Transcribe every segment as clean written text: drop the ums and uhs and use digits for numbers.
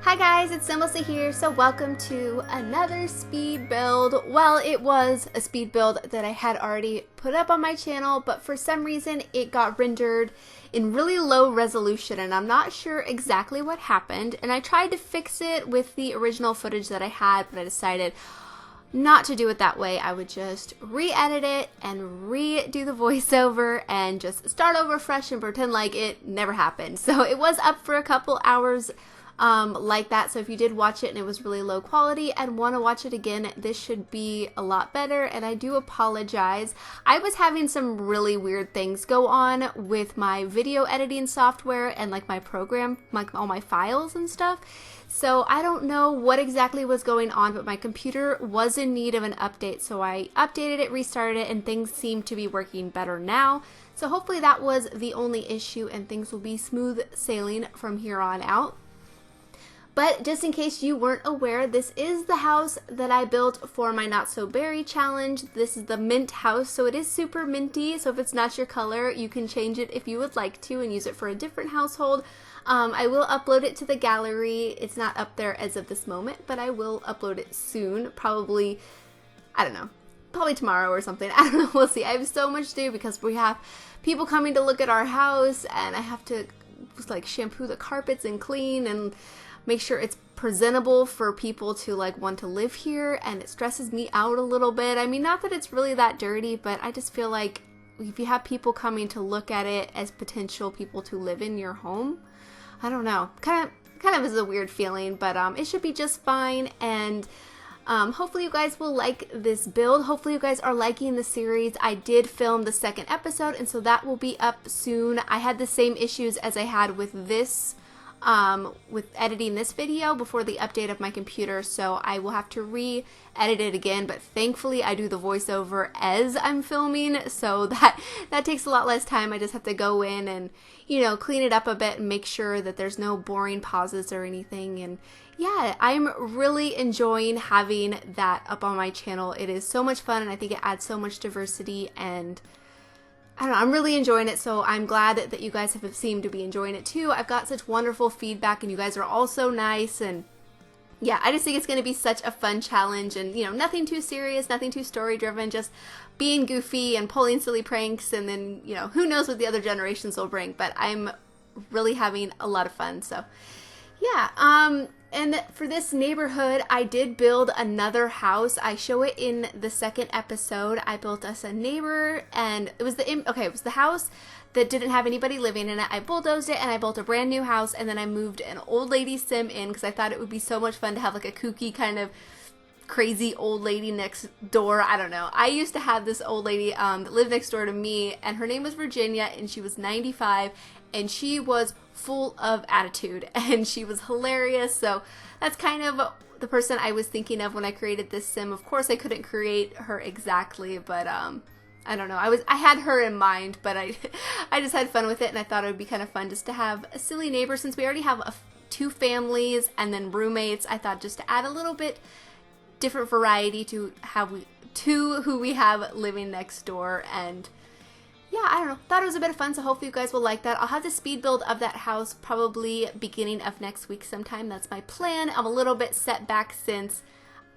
Hi guys, it's SimLicy here, so welcome to another speed build. Well, it was a speed build that I had already put up on my channel, but for some reason it got rendered in really low resolution and I'm not sure exactly what happened. And I tried to fix it with the original footage that I had, but I decided not to do it that way. I would just re-edit it and redo the voiceover and just start over fresh and pretend like it never happened. So it was up for a couple hours like that. So if you did watch it and it was really low quality and want to watch it again, this should be a lot better. And I do apologize. I was having some really weird things go on with my video editing software and like my program, like all my files and stuff. So I don't know what exactly was going on, but my computer was in need of an update. So I updated it, restarted it, and things seem to be working better now. So hopefully that was the only issue and things will be smooth sailing from here on out. But just in case you weren't aware, this is the house that I built for my Not So Berry challenge. This is the mint house, so it is super minty. So if it's not your color, you can change it if you would like to and use it for a different household. I will upload it to the gallery. It's not up there as of this moment, but I will upload it soon. Probably, I don't know, probably tomorrow or something. I don't know, we'll see. I have so much to do because we have people coming to look at our house and I have to like shampoo the carpets and clean and make sure it's presentable for people to like want to live here, and it stresses me out a little bit. I mean, not that it's really that dirty, but I just feel like if you have people coming to look at it as potential people to live in your home, I don't know, kind of is a weird feeling, but it should be just fine. And hopefully you guys will like this build. Hopefully you guys are liking the series. I did film the second episode, and so that will be up soon. I had the same issues as I had with this with editing this video before the update of my computer, so I will have to re-edit it again, but thankfully I do the voiceover as I'm filming, so that takes a lot less time. I just have to go in and, you know, clean it up a bit and make sure that there's no boring pauses or anything. And yeah, I'm really enjoying having that up on my channel. It is so much fun and I think it adds so much diversity, and I don't know, I'm really enjoying it, so I'm glad that you guys have seemed to be enjoying it too. I've got such wonderful feedback and you guys are all so nice, and yeah, I just think it's going to be such a fun challenge, and you know, nothing too serious, nothing too story driven, just being goofy and pulling silly pranks, and then, you know, who knows what the other generations will bring, but I'm really having a lot of fun. So yeah, and for this neighborhood, I did build another house. I show it in the second episode. I built us a neighbor, and it was the house that didn't have anybody living in it. I bulldozed it, and I built a brand new house, and then I moved an old lady sim in because I thought it would be so much fun to have like a kooky kind of crazy old lady next door. I don't know. I used to have this old lady that lived next door to me, and her name was Virginia, and she was 95, and she was full of attitude and she was hilarious. So that's kind of the person I was thinking of when I created this sim. Of course I couldn't create her exactly, but I don't know, I had her in mind, but I just had fun with it, and I thought it would be kind of fun just to have a silly neighbor since we already have two families and then roommates. I thought just to add a little bit different variety to who we have living next door. And yeah, I don't know, thought it was a bit of fun, so hopefully you guys will like that. I'll have the speed build of that house probably beginning of next week sometime. That's my plan. I'm a little bit set back since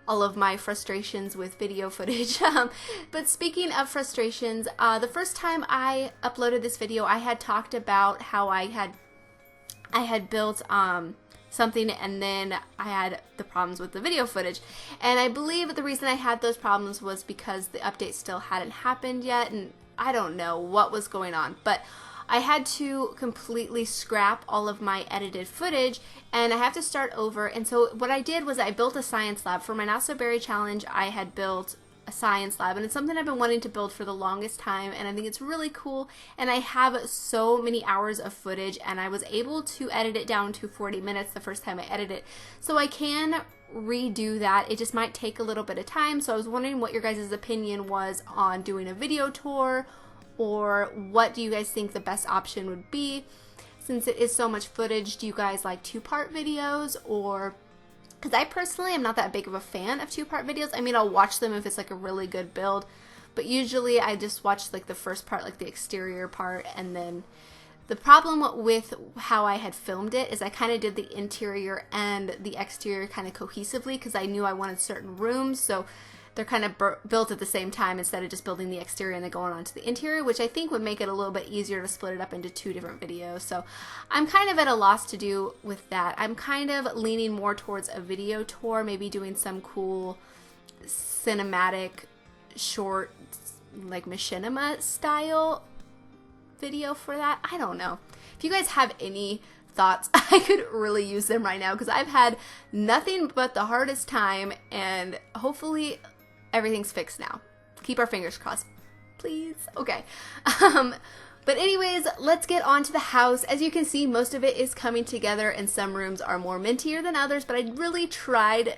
all of my frustrations with video footage. But speaking of frustrations, the first time I uploaded this video, I had talked about how I had built something, and then I had the problems with the video footage. And I believe the reason I had those problems was because the update still hadn't happened yet, and I don't know what was going on, but I had to completely scrap all of my edited footage and I have to start over. And so what I did was I built a science lab. For my Not So Berry challenge, I had built a science lab, and it's something I've been wanting to build for the longest time, and I think it's really cool, and I have so many hours of footage, and I was able to edit it down to 40 minutes the first time I edited it. So I can redo that. It just might take a little bit of time. So I was wondering what your guys' opinion was on doing a video tour, or what do you guys think the best option would be? Since it is so much footage, do you guys like two-part videos, or because I personally am not that big of a fan of two-part videos. I mean, I'll watch them if it's like a really good build, but usually I just watch like the first part, like the exterior part, and then The problem with how I had filmed it is I kind of did the interior and the exterior kind of cohesively because I knew I wanted certain rooms, so they're kind of built at the same time instead of just building the exterior and then going on to the interior, which I think would make it a little bit easier to split it up into 2 different videos. So I'm kind of at a loss to do with that. I'm kind of leaning more towards a video tour, maybe doing some cool cinematic short, like machinima style video for that. I don't know. If you guys have any thoughts, I could really use them right now because I've had nothing but the hardest time, and hopefully everything's fixed now. Keep our fingers crossed, please. Okay. But anyways, let's get on to the house. As you can see, most of it is coming together and some rooms are more mintier than others, but I really tried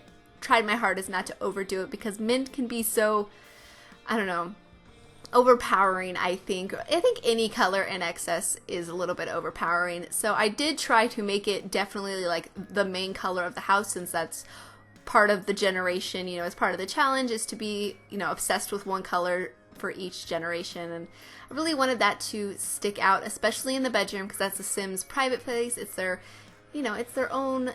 my hardest not to overdo it because mint can be so, I don't know, overpowering. I think any color in excess is a little bit overpowering. So I did try to make it definitely like the main color of the house, since that's part of the generation, you know, as part of the challenge is to be, you know, obsessed with one color for each generation. And I really wanted that to stick out, especially in the bedroom, because that's the Sims' private place. It's their, you know, it's their own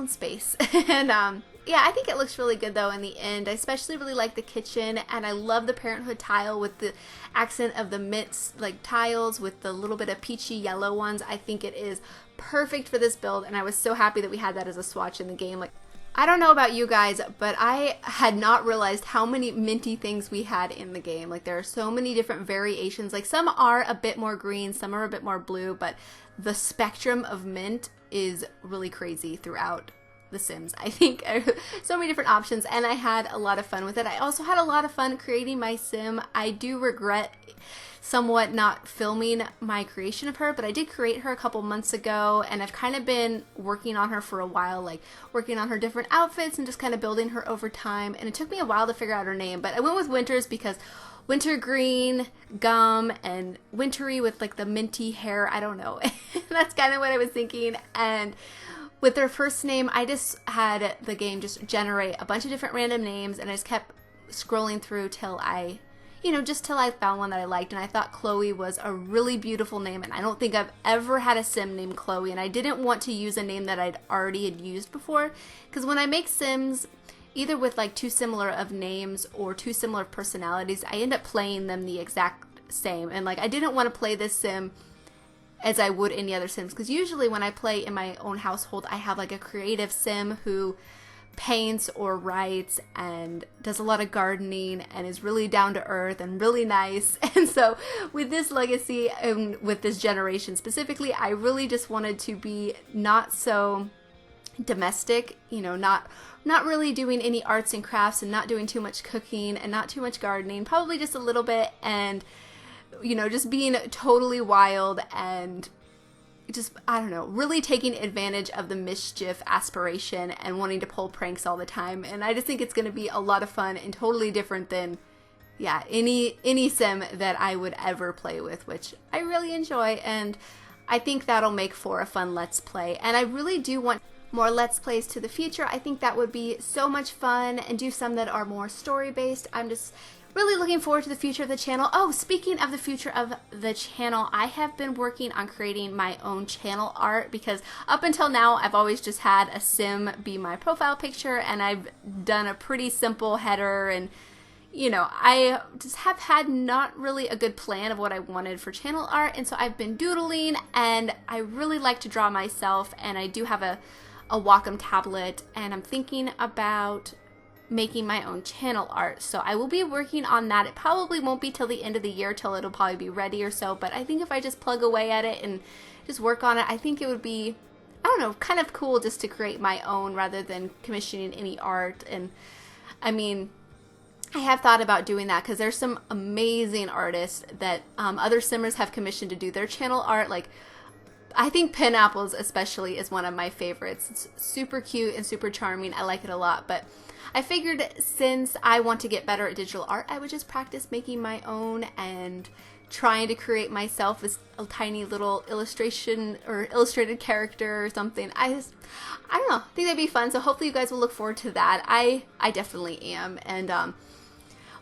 space. And yeah, I think it looks really good though in the end. I especially really like the kitchen, and I love the Parenthood tile with the accent of the mint like tiles with the little bit of peachy yellow ones. I think it is perfect for this build, and I was so happy that we had that as a swatch in the game. Like, I don't know about you guys, but I had not realized how many minty things we had in the game. Like, there are so many different variations. Like, some are a bit more green, some are a bit more blue, but the spectrum of mint is really crazy throughout The Sims. I think so many different options, and I had a lot of fun with it. I also had a lot of fun creating my Sim. I do regret somewhat not filming my creation of her, but I did create her a couple months ago, and I've kind of been working on her for a while, like working on her different outfits and just kind of building her over time. And it took me a while to figure out her name, but I went with Winters because wintergreen, gum, and wintry with like the minty hair. I don't know. That's kind of what I was thinking. And with their first name, I just had the game just generate a bunch of different random names, and I just kept scrolling through till I, just till I found one that I liked. And I thought Chloe was a really beautiful name, and I don't think I've ever had a Sim named Chloe, and I didn't want to use a name that I'd already had used before, because when I make Sims, either with like too similar of names or too similar personalities, I end up playing them the exact same. And like, I didn't want to play this Sim as I would any other Sims, because usually when I play in my own household, I have like a creative Sim who paints or writes and does a lot of gardening and is really down to earth and really nice. And so with this legacy and with this generation specifically, I really just wanted to be not so domestic, not really doing any arts and crafts and not doing too much cooking and not too much gardening, probably just a little bit, and just being totally wild and just, I don't know, really taking advantage of the mischief aspiration and wanting to pull pranks all the time. And I just think it's going to be a lot of fun and totally different than, any Sim that I would ever play with, which I really enjoy. And I think that'll make for a fun Let's Play. And I really do want more Let's Plays to the future. I think that would be so much fun, and do some that are more story-based. I'm just really looking forward to the future of the channel. Oh, speaking of the future of the channel, I have been working on creating my own channel art, because up until now, I've always just had a Sim be my profile picture, and I've done a pretty simple header, and I just have had not really a good plan of what I wanted for channel art, and so I've been doodling, and I really like to draw myself, and I do have a Wacom tablet, and I'm thinking about making my own channel art. So I will be working on that. It probably won't be till the end of the year till it'll probably be ready or so, but I think if I just plug away at it and just work on it, I think it would be, I don't know, kind of cool just to create my own rather than commissioning any art. And I mean, I have thought about doing that because there's some amazing artists that other Simmers have commissioned to do their channel art. Like, I think Pineapples especially is one of my favorites. It's super cute and super charming. I like it a lot, but I figured since I want to get better at digital art, I would just practice making my own and trying to create myself as a tiny little illustration or illustrated character or something. I don't know, I think that'd be fun. So hopefully you guys will look forward to that. I definitely am. And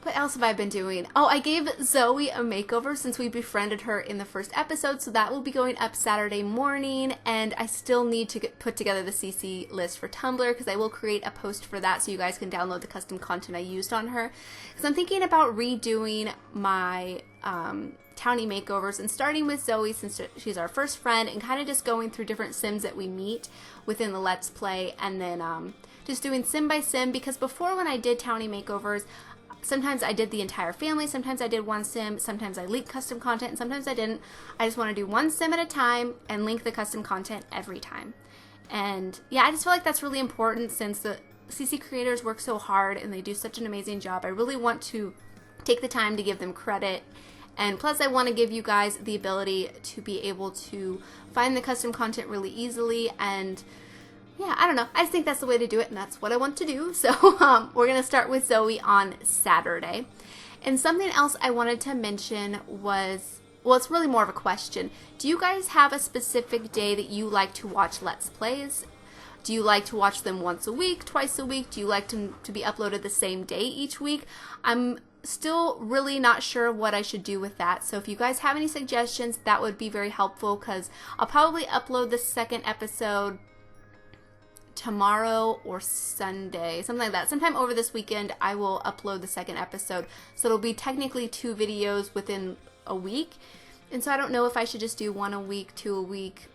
What else have I been doing? Oh, I gave Zoe a makeover since we befriended her in the first episode, so that will be going up Saturday morning, and I still need to put together the CC list for Tumblr, because I will create a post for that so you guys can download the custom content I used on her. Because I'm thinking about redoing my Townie makeovers and starting with Zoe since she's our first friend, and kind of just going through different Sims that we meet within the Let's Play, and then just doing Sim by Sim, because before when I did Townie makeovers, sometimes I did the entire family, sometimes I did one Sim, sometimes I linked custom content, and sometimes I didn't. I just want to do one Sim at a time and link the custom content every time. And yeah, I just feel like that's really important since the CC creators work so hard and they do such an amazing job. I really want to take the time to give them credit. And plus I want to give you guys the ability to be able to find the custom content really easily, and yeah, I don't know. I just think that's the way to do it, and that's what I want to do. So we're going to start with Zoe on Saturday. And something else I wanted to mention was, well, it's really more of a question. Do you guys have a specific day that you like to watch Let's Plays? Do you like to watch them once a week, twice a week? Do you like them to be uploaded the same day each week? I'm still really not sure what I should do with that. So if you guys have any suggestions, that would be very helpful, because I'll probably upload the second episode tomorrow or Sunday, something like that. Sometime over this weekend I will upload the second episode, so it'll be technically 2 videos within a week. And so I don't know if I should just do 1 a week, 2 a week,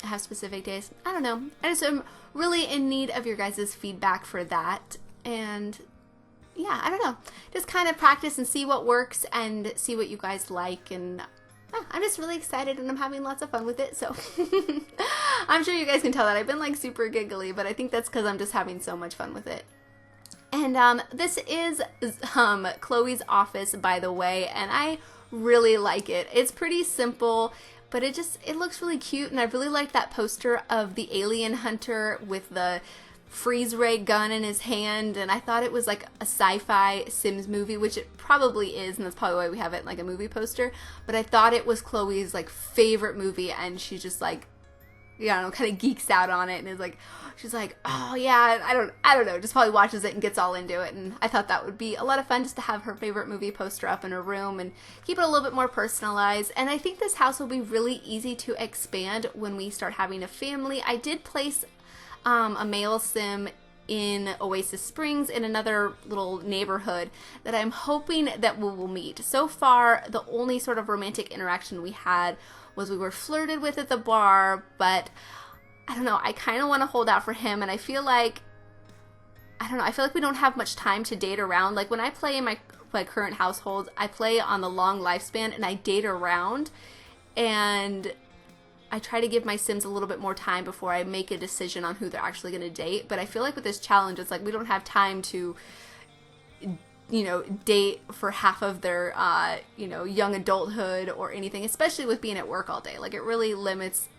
have specific days. I don't know. I just am really in need of your guys' feedback for that. And yeah, I don't know, just kind of practice and see what works and see what you guys like. And I'm just really excited and I'm having lots of fun with it, so I'm sure you guys can tell that I've been like super giggly, but I think that's because I'm just having so much fun with it. And this is Chloe's office, by the way, and I really like it. It's pretty simple, but it looks really cute, and I really like that poster of the alien hunter with the freeze ray gun in his hand, and I thought it was like a sci-fi Sims movie, which it probably is, and that's probably why we have it in like a movie poster. But I thought it was Chloe's like favorite movie, and she's just like, you know, kind of geeks out on it, and is like, she's like, oh yeah, I don't know, just probably watches it and gets all into it. And I thought that would be a lot of fun just to have her favorite movie poster up in her room and keep it a little bit more personalized. And I think this house will be really easy to expand when we start having a family. I did place a male Sim in Oasis Springs in another little neighborhood that I'm hoping that we will meet. So far, the only sort of romantic interaction we had was we were flirted with at the bar, but I don't know, I kind of want to hold out for him, and I feel like, I don't know, I feel like we don't have much time to date around. Like when I play in my current household, I play on the long lifespan and I date around, and I try to give my Sims a little bit more time before I make a decision on who they're actually going to date. But I feel like with this challenge, it's like we don't have time to, you know, date for half of their, you know, young adulthood or anything, especially with being at work all day. Like it really limits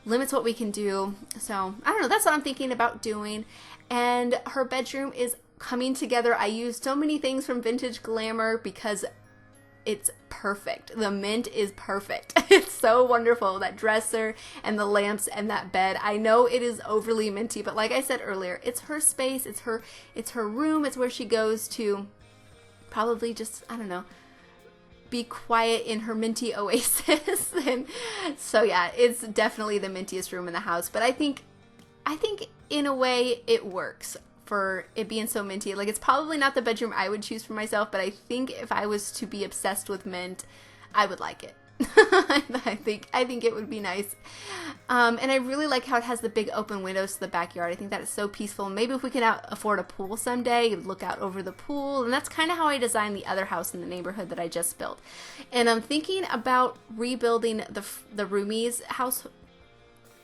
what we can do. So I don't know, that's what I'm thinking about doing. And her bedroom is coming together. I used so many things from Vintage Glamour because it's perfect. The mint is perfect. It's so wonderful. That dresser and the lamps and that bed. I know it is overly minty, but like I said earlier, it's her space. It's her room. It's where she goes to probably just, I don't know, be quiet in her minty oasis. And so yeah, it's definitely the mintiest room in the house. But I think in a way it works for it being so minty. Like it's probably not the bedroom I would choose for myself, but I think if I was to be obsessed with mint, I would like it. I think it would be nice. And I really like how it has the big open windows to the backyard. I think that is so peaceful. Maybe if we can afford a pool someday, look out over the pool. And that's kind of how I designed the other house in the neighborhood that I just built. And I'm thinking about rebuilding the roomies' house.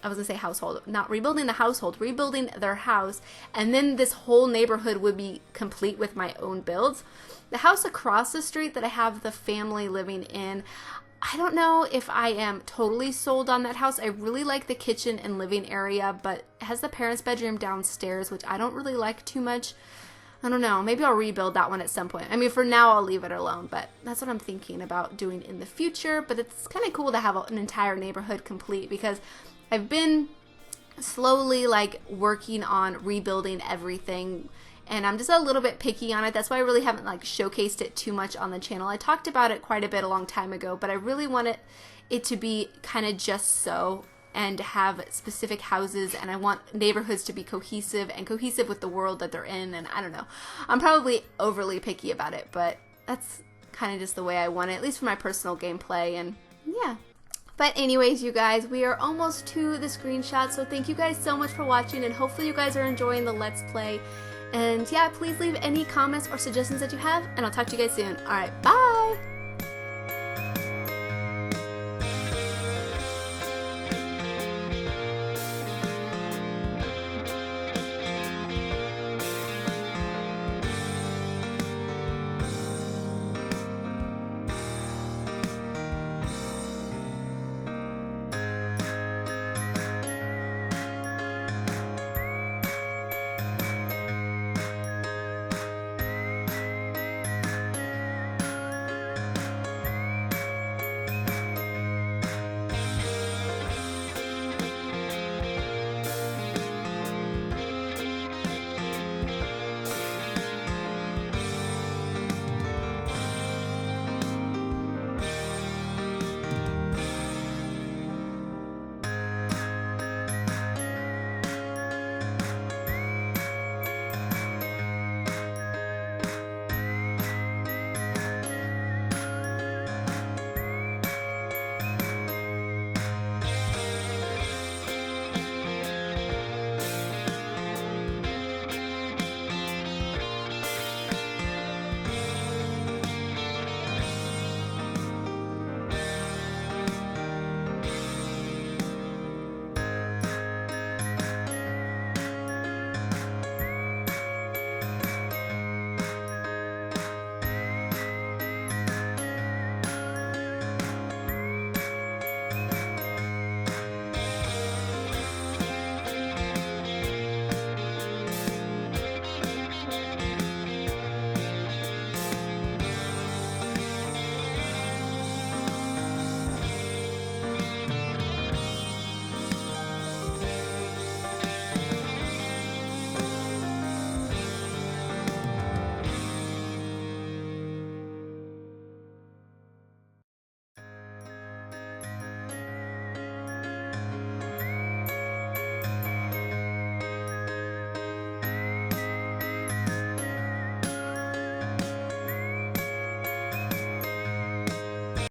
I was going to say household, not rebuilding the household, rebuilding their house, and then this whole neighborhood would be complete with my own builds. The house across the street that I have the family living in, I don't know if I am totally sold on that house. I really like the kitchen and living area, but it has the parents' bedroom downstairs, which I don't really like too much. I don't know, maybe I'll rebuild that one at some point. I mean, for now, I'll leave it alone, but that's what I'm thinking about doing in the future. But it's kind of cool to have an entire neighborhood complete, because I've been slowly like working on rebuilding everything and I'm just a little bit picky on it. That's why I really haven't like showcased it too much on the channel. I talked about it quite a bit a long time ago, but I really want it to be kind of just so, and have specific houses, and I want neighborhoods to be cohesive and cohesive with the world that they're in, and I don't know. I'm probably overly picky about it, but that's kind of just the way I want it, at least for my personal gameplay, and yeah. But anyways, you guys, we are almost to the screenshot, so thank you guys so much for watching, and hopefully you guys are enjoying the Let's Play. And yeah, please leave any comments or suggestions that you have, and I'll talk to you guys soon. Alright, bye!